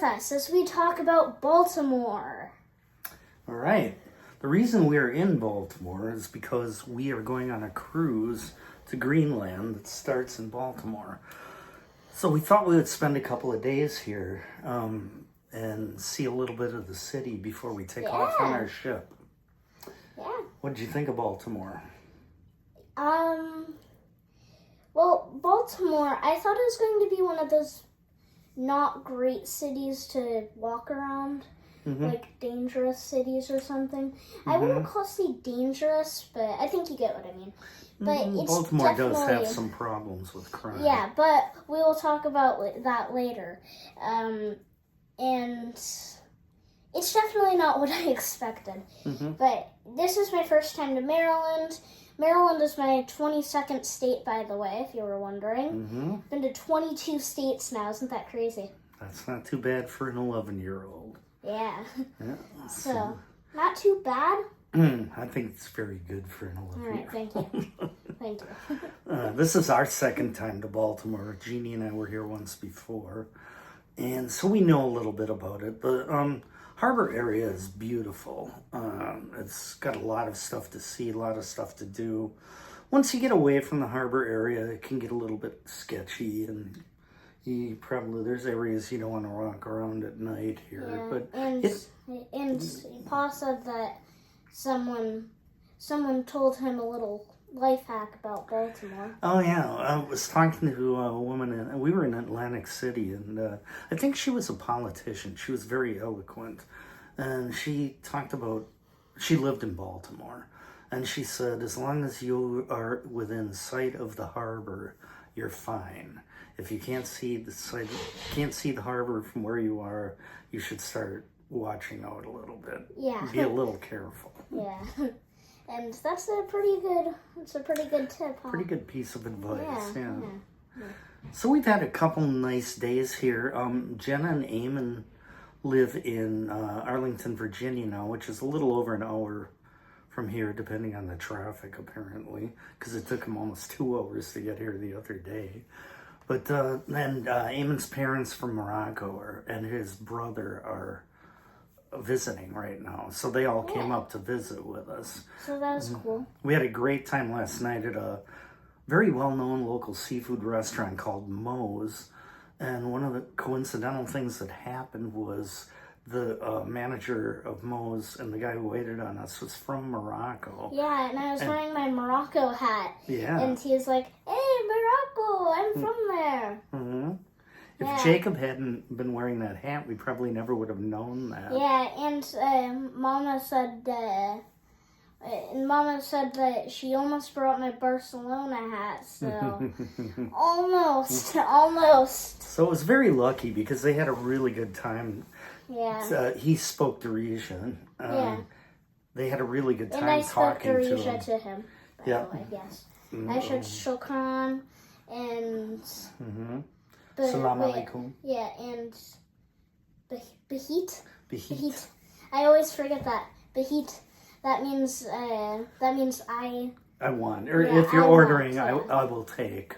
us as we talk about Baltimore. All right. The reason we're in Baltimore is because we are going on a cruise to Greenland that starts in Baltimore. So we thought we would spend a couple of days here and see a little bit of the city before we take off on our ship. Yeah. What did you think of Baltimore? Well, Baltimore, I thought it was going to be one of those not great cities to walk around, like dangerous cities or something. I wouldn't call it dangerous, but I think you get what I mean. But it's Baltimore does have some problems with crime. Yeah, but we will talk about that later. And it's definitely not what I expected. But this is my first time to Maryland. Maryland is my 22nd state, by the way, if you were wondering. Been to 22 states now. Isn't that crazy? That's not too bad for an 11-year-old. Yeah. So, not too bad. I think it's very good for an 11-year-old. All right, thank you. Thank you. This is our second time to Baltimore. Jeannie and I were here once before. And so we know a little bit about it. The harbor area is beautiful. It's got a lot of stuff to see, a lot of stuff to do. Once you get away from the harbor area, it can get a little bit sketchy, and there's areas you don't want to walk around at night here. Yeah, but and Pa said that someone told him a little life hack about Baltimore. Oh yeah, I was talking to a woman, and we were in Atlantic City, and I think she was a politician. She was very eloquent, and she talked about, she lived in Baltimore, and she said, as long as you are within sight of the harbor, you're fine. If you can't see the harbor from where you are, you should start watching out a little bit. Yeah. Be a little careful. Yeah. And that's a pretty good tip, huh? Pretty good piece of advice, yeah. Yeah. So we've had a couple nice days here. Jenna and Eamon live in Arlington, Virginia now, which is a little over an hour from here, depending on the traffic, apparently, because it took them almost 2 hours to get here the other day. But then Eamon's parents from Morocco and his brother are visiting right now, so they all came up to visit with us. So that was cool. We had a great time last night at a very well-known local seafood restaurant called Moe's, and one of the coincidental things that happened was the manager of Moe's and the guy who waited on us was from Morocco. Yeah, and I was wearing my Morocco hat. Yeah. And he was like, "Hey, Morocco, I'm from there." If Jacob hadn't been wearing that hat, we probably never would have known that. Yeah, and Mama said that she almost brought my Barcelona hat, so almost. So it was very lucky because they had a really good time. Yeah. He spoke Parisian. They had a really good time and I spoke talking to him. Parisian to him. By the way, yes. I said shukran and. Salam alaikum. Yeah, and Bahit. Bahit. I always forget that. Bahit. That means I want. Or if you're ordering, I will take.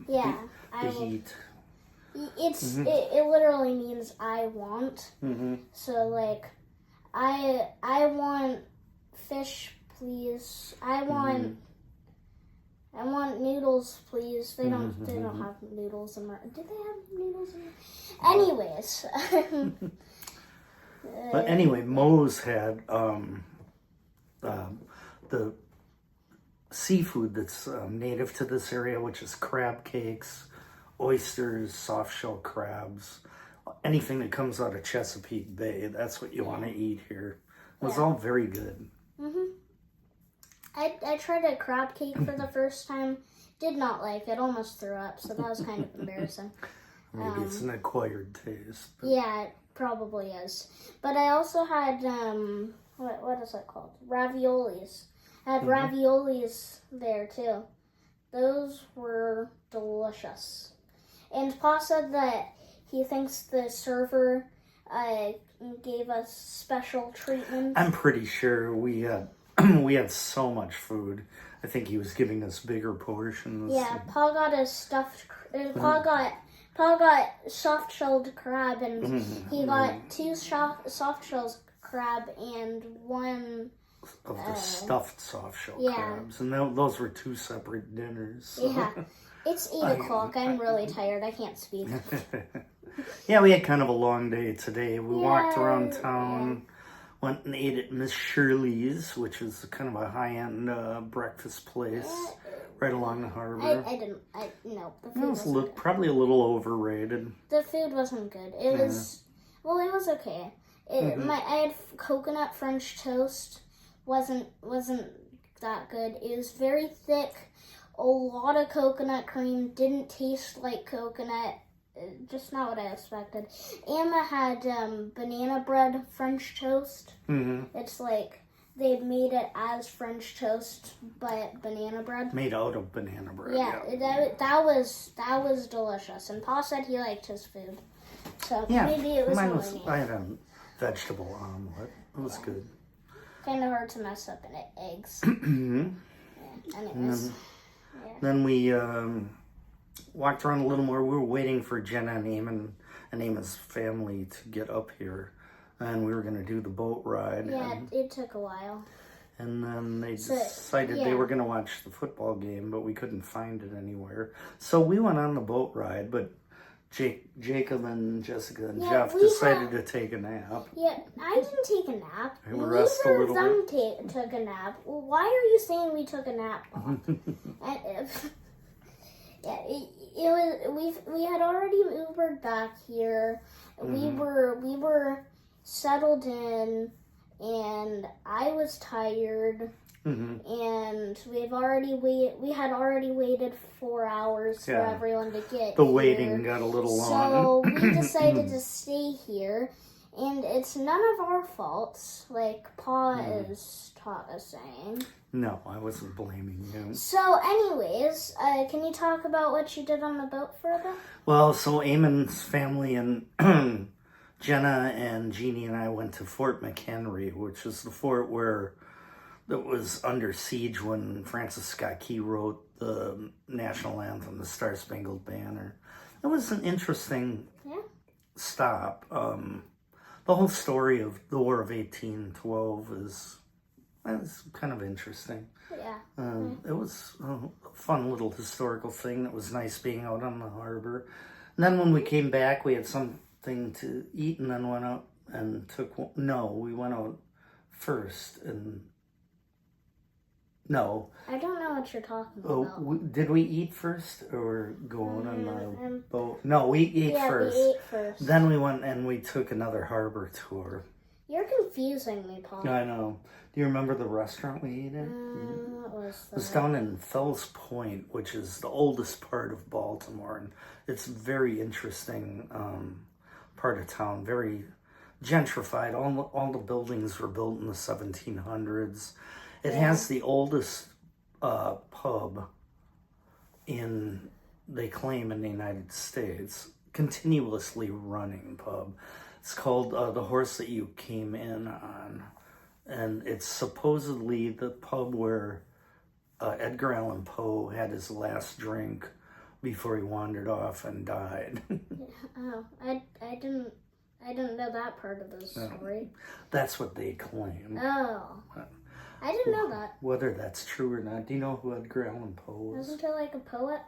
Yeah. Bahit. It literally means I want. So like, I want fish, please. I want noodles, please. They don't have noodles in America. Do they have noodles in America? Anyways. But anyway, Moe's had the seafood that's native to this area, which is crab cakes, oysters, soft shell crabs, anything that comes out of Chesapeake Bay. That's what you want to eat here. It was all very good. I tried a crab cake for the first time. Did not like it. Almost threw up. So that was kind of embarrassing. Maybe it's an acquired taste. But... Yeah, it probably is. But I also had what is it called? Raviolis. I had raviolis there too. Those were delicious. And Pa said that he thinks the server gave us special treatment. I'm pretty sure we had so much food. I think he was giving us bigger portions. Yeah, Pa got Pa got soft-shelled crab, and he got 2 soft-shelled crab and 1 of the stuffed soft-shell yeah. crabs. And those were 2 separate dinners. So. Yeah. It's 8 o'clock. I'm really tired. I can't speak. Yeah, we had kind of a long day today. We walked around town, went and ate at Miss Shirley's, which is kind of a high-end breakfast place right along the harbor. No, the food It was probably a little overrated. The food wasn't good. It was okay. I had coconut French toast. Wasn't that good. It was very thick. A lot of coconut cream. Didn't taste like coconut. Just not what I expected. Emma had banana bread French toast. It's like they made it as French toast, but banana bread. Made out of banana bread. Yeah. That was delicious. And Pa said he liked his food, so maybe it was only me. I had a vegetable omelet. It was good. Kind of hard to mess up in eggs. Anyways. Then we walked around a little more. We were waiting for Jenna and Eamon's family to get up here. And we were going to do the boat ride. Yeah, it took a while. And then they decided they were going to watch the football game, but we couldn't find it anywhere. So we went on the boat ride, but Jacob and Jessica and Jeff decided to take a nap. Yeah, I didn't take a nap. Rest a little bit. Took a nap. Well, why are you saying we took a nap? We had already Ubered back here. We were settled in, and I was tired. And we had already waited 4 hours for everyone to get the here. waiting got a little long. So we decided to stay here, and it's none of our faults, like Pa is saying. No, I wasn't blaming you. So anyways, can you talk about what you did on the boat for a bit? Well, so Eamon's family and Jenna and Jeannie and I went to Fort McHenry, which is the fort that was under siege when Francis Scott Key wrote the national anthem, the Star Spangled Banner. It was an interesting stop. The whole story of the War of 1812 is kind of interesting. Yeah. It was a fun little historical thing. It was nice being out on the harbor. And then when we came back, we had something to eat and then went out and we went out first and no. I don't know what you're talking about. Did we eat first or go on the boat? No, we ate first. We ate first. Then we went and we took another harbor tour. You're confusing me, Paul. I know. Do you remember the restaurant we ate at? What was that? It was down in Fells Point, which is the oldest part of Baltimore. And it's a very interesting part of town. Very gentrified. All the buildings were built in the 1700s. It has the oldest pub they claim in the United States, continuously running pub. It's called The Horse That You Came In On. And it's supposedly the pub where Edgar Allan Poe had his last drink before he wandered off and died. Oh, I didn't know that part of the story. That's what they claim. Oh. I didn't know that. Whether that's true or not. Do you know who Edgar Allan Poe was? Wasn't he like a poet?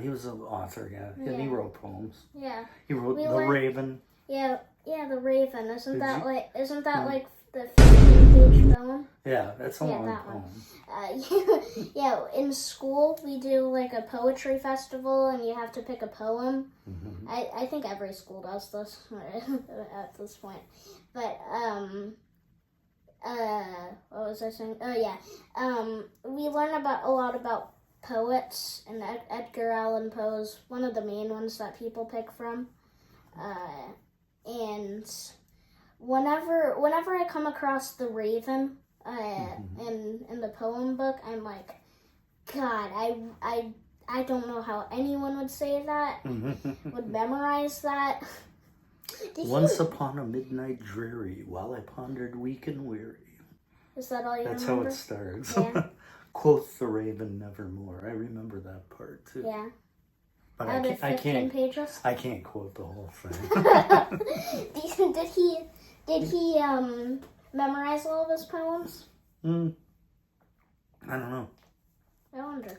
He was an author, and he wrote poems. Yeah. He wrote The Raven. Yeah, The Raven. Isn't that like the 15-page poem? Yeah, that's a long poem. In school we do like a poetry festival, and you have to pick a poem. I think every school does this at this point. But what was I saying? Oh yeah. We learn a lot about poets, and Edgar Allan Poe is one of the main ones that people pick from. And whenever I come across the Raven in the poem book, I'm like, God, I don't know how anyone would say that, would memorize that. Once upon a midnight dreary, while I pondered weak and weary. Is that all you That's remember? how it starts. Yeah. Quoth the Raven nevermore. I remember that part too. Yeah. But Out of 15 pages? I can't quote the whole thing. Did he memorize all of his poems? I don't know. I wonder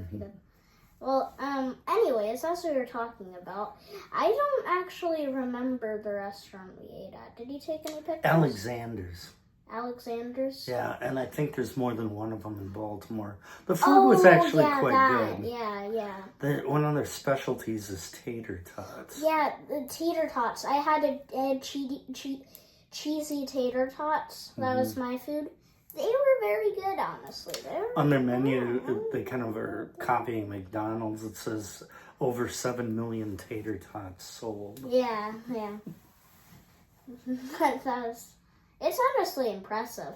if he did. Well, anyways, that's what you're talking about. I don't actually remember the restaurant we ate at. Did you take any pictures? Alexander's? Yeah, and I think there's more than one of them in Baltimore. The food was actually quite good. Yeah. One of their specialties is tater tots. Yeah, the tater tots. I had cheesy tater tots. That was my food. They were very good, honestly. On their menu, they kind of are copying McDonald's. It says over 7 million tater tots sold. Yeah. It's honestly impressive.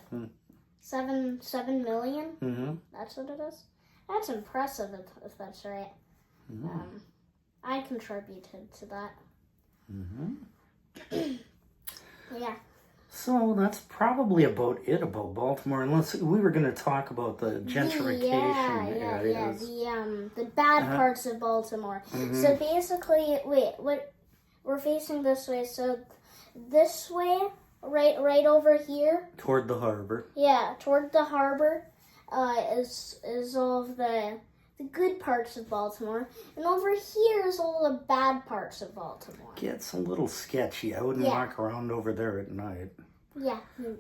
7 million? Mm-hmm. That's what it is? That's impressive if that's right. Mm-hmm. I contributed to that. Mm-hmm. Yeah. So that's probably about it about Baltimore, unless we were going to talk about the gentrification areas. The bad parts of Baltimore. Mm-hmm. So basically, we're facing this way. So this way, right over here. Toward the harbor. Yeah, toward the harbor is all of the good parts of Baltimore. And over here is all the bad parts of Baltimore. Gets a little sketchy. I wouldn't walk around over there at night. Yeah. You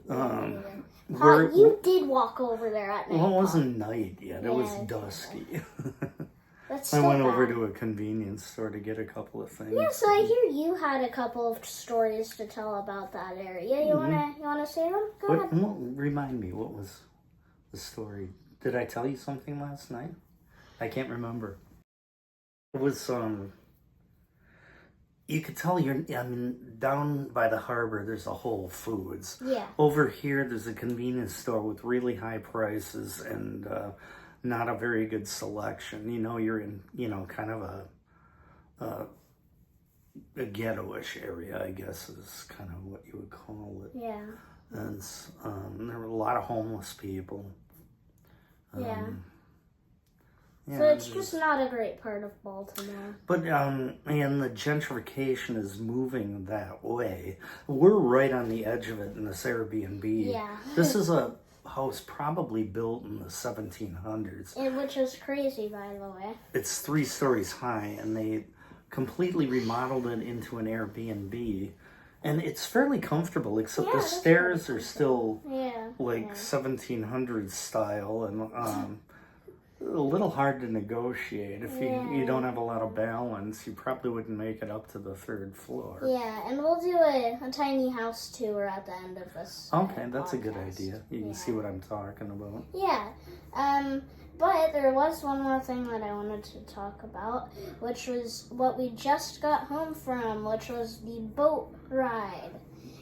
you did walk over there at night. Well, it wasn't night yet. It was dusty. I went over to a convenience store to get a couple of things. Yeah, so I hear you had a couple of stories to tell about that area. You wanna say them? Go ahead. Remind me, what was the story? Did I tell you something last night? I can't remember. It was you could tell down by the harbor there's a Whole Foods. Yeah. Over here there's a convenience store with really high prices and not a very good selection. You're in, kind of a ghetto-ish area, I guess is kind of what you would call it. Yeah. And there were a lot of homeless people. So it's just not a great part of Baltimore. But, and the gentrification is moving that way. We're right on the edge of it in this Airbnb. Yeah. This is a house probably built in the 1700s. Which is crazy, by the way. It's 3 stories high, and they completely remodeled it into an Airbnb. And it's fairly comfortable, except the stairs are still 1700s style, and a little hard to negotiate. If you don't have a lot of balance, you probably wouldn't make it up to the 3rd floor. Yeah, and we'll do a tiny house tour at the end of this. Okay, that's a good idea. You can see what I'm talking about. Yeah. But there was one more thing that I wanted to talk about, which was what we just got home from, which was the boat ride.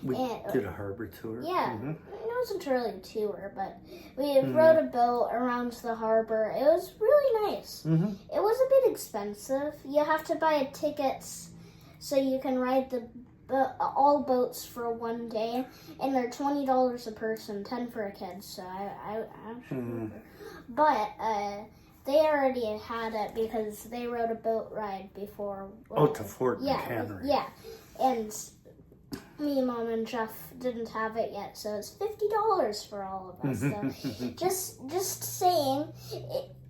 We did a harbor tour. Yeah, It wasn't really a tour, but we rode a boat around the harbor. It was really nice. Mm-hmm. It was a bit expensive. You have to buy tickets so you can ride all boats for one day, and they're $20 a person, 10 for a kid. So I actually, but they already had it because they rode a boat ride before. To Fort McHenry. Yeah, and me, Mom, and Jeff didn't have it yet, so it's $50 for all of us. So just saying,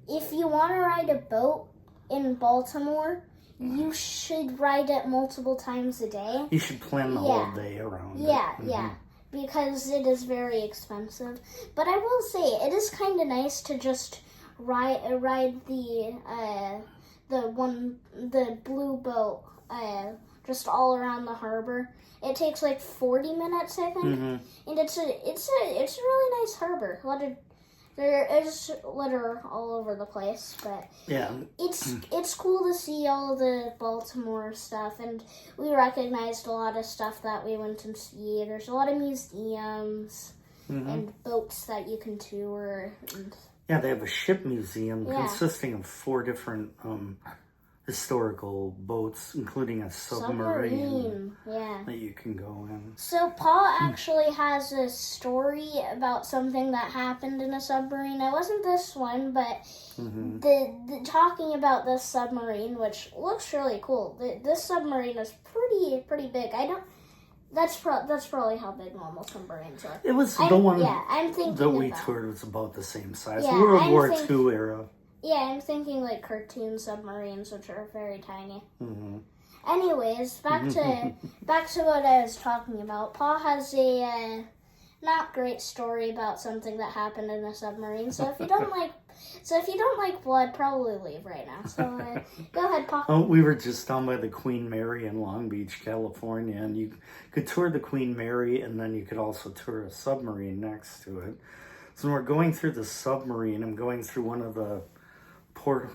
if you want to ride a boat in Baltimore, you should ride it multiple times a day. You should plan the whole day around it. Yeah, because it is very expensive. But I will say, it is kind of nice to just ride the blue boat just all around the harbor. It takes like 40 minutes, I think, and it's a really nice harbor. There is litter all over the place, but it's cool to see all the Baltimore stuff, and we recognized a lot of stuff that we went and see. There's a lot of museums and boats that you can tour. And they have a ship museum consisting of 4 different historical boats, including a submarine Yeah. that you can go in. So Paul actually has a story about something that happened in a submarine. It wasn't this one, but the talking about this submarine, which looks really cool. This submarine is pretty big. That's probably how big normal submarines are. It was the one I'm thinking that we toured was about the same size. World War II era. Yeah, I'm thinking like cartoon submarines, which are very tiny. Anyways, back to what I was talking about. Paul has a not great story about something that happened in a submarine. So if you don't like blood, probably leave right now. So go ahead, Paul. Oh, we were just down by the Queen Mary in Long Beach, California, and you could tour the Queen Mary, and then you could also tour a submarine next to it. So when we're going through the submarine, I'm going through one of the port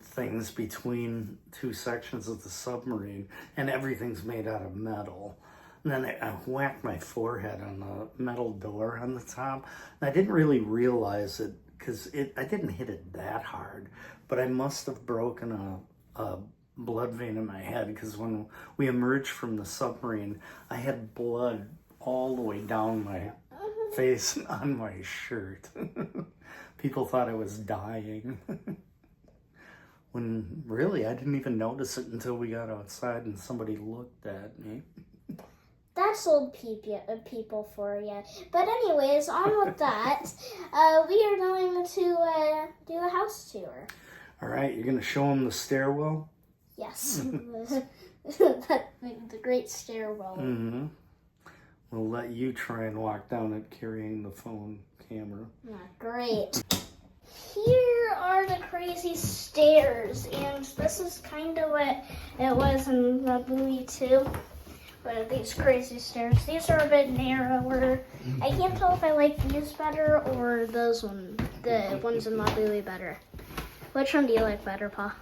things between two sections of the submarine, and everything's made out of metal. And then I whacked my forehead on the metal door on the top, and I didn't really realize it because I didn't hit it that hard, but I must have broken a blood vein in my head, because when we emerged from the submarine, I had blood all the way down my face on my shirt. People thought I was dying. When really, I didn't even notice it until we got outside and somebody looked at me. That's old people for you. But anyways, on with that, we are going to do a house tour. All right, you're going to show them the stairwell? Yes. The great stairwell. We'll let you try and walk down it carrying the phone camera. Great. Here are the crazy stairs, and this is kind of what it was in the movie too. But these crazy stairs, these are a bit narrower. I can't tell if I like these better or those ones, the ones in the movie better. Which one do you like better, Pa?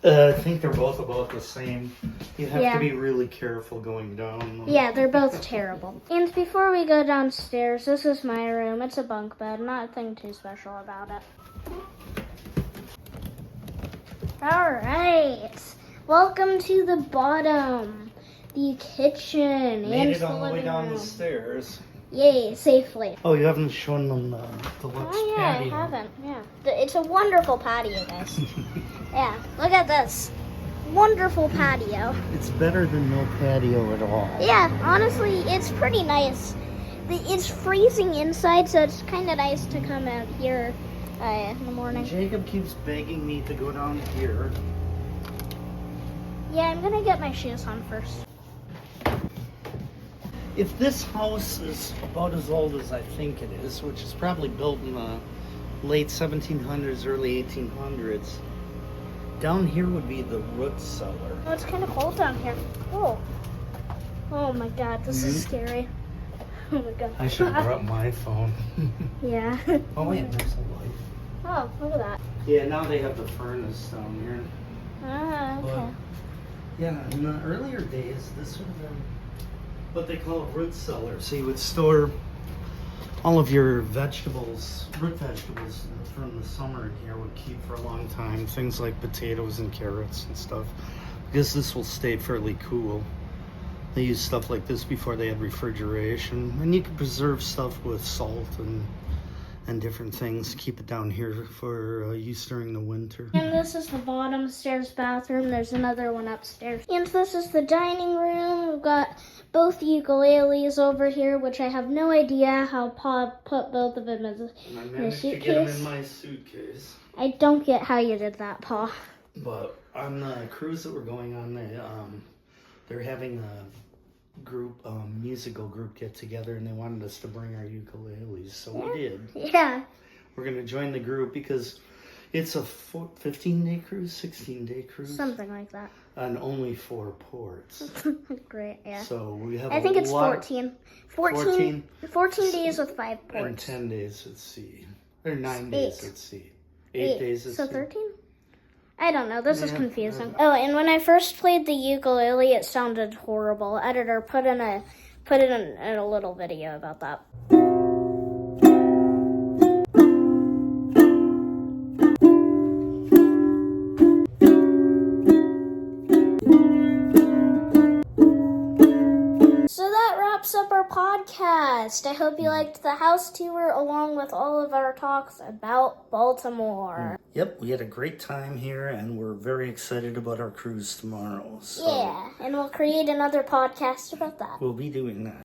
I think they're both about the same. You have to be really careful going down them. Yeah, they're both terrible. And before we go downstairs, this is my room. It's a bunk bed, nothing too special about it. Alright, welcome to the bottom, the kitchen. Made it all the way down the stairs. Yay, safely. Oh, you haven't shown them the Lux patio. I haven't, It's a wonderful patio, guys. Yeah, look at this. Wonderful patio. It's better than no patio at all. Yeah, honestly, it's pretty nice. It's freezing inside, so it's kind of nice to come out here in the morning. Jacob keeps begging me to go down here. Yeah, I'm gonna get my shoes on first. If this house is about as old as I think it is, which is probably built in the late 1700s, early 1800s, down here would be the root cellar. Oh, it's kind of cold down here. Oh my God, this is scary. Oh my God. I should have brought my phone. Yeah. Oh wait, there's a light. Oh, look at that. Yeah, now they have the furnace down here. Ah, okay. But, yeah, in the earlier days, this would have been what they call a root cellar. So you would store all of your vegetables, root vegetables from the summer in here would keep for a long time. Things like potatoes and carrots and stuff. Because this will stay fairly cool. They used stuff like this before they had refrigeration. And you could preserve stuff with salt and different things. Keep it down here for use during the winter. And this is the bottom stairs bathroom. There's another one upstairs. And this is the dining room. We've got both ukuleles over here, which I have no idea how Pa put both of them in the suitcase. I managed to get them in my suitcase. I don't get how you did that, Pa. But on the cruise that we're going on, they're having a group, musical group get together, and they wanted us to bring our ukuleles, so we did. Yeah. We're going to join the group because it's a 15-day cruise, 16-day cruise. Something like that. On only 4 ports. Great, yeah. So we have I think it's 14. 14 days with 5 ports. And 10 days at sea. Or 9 days at sea. 8 days at sea. So 13? I don't know. This is confusing. Oh, and when I first played the ukulele, it sounded horrible. Editor, put in a little video about that. wraps up our podcast. I hope you liked the house tour along with all of our talks about Baltimore. Yep, we had a great time here, and we're very excited about our cruise tomorrow. So Yeah, and we'll create another podcast about that. we'll be doing that.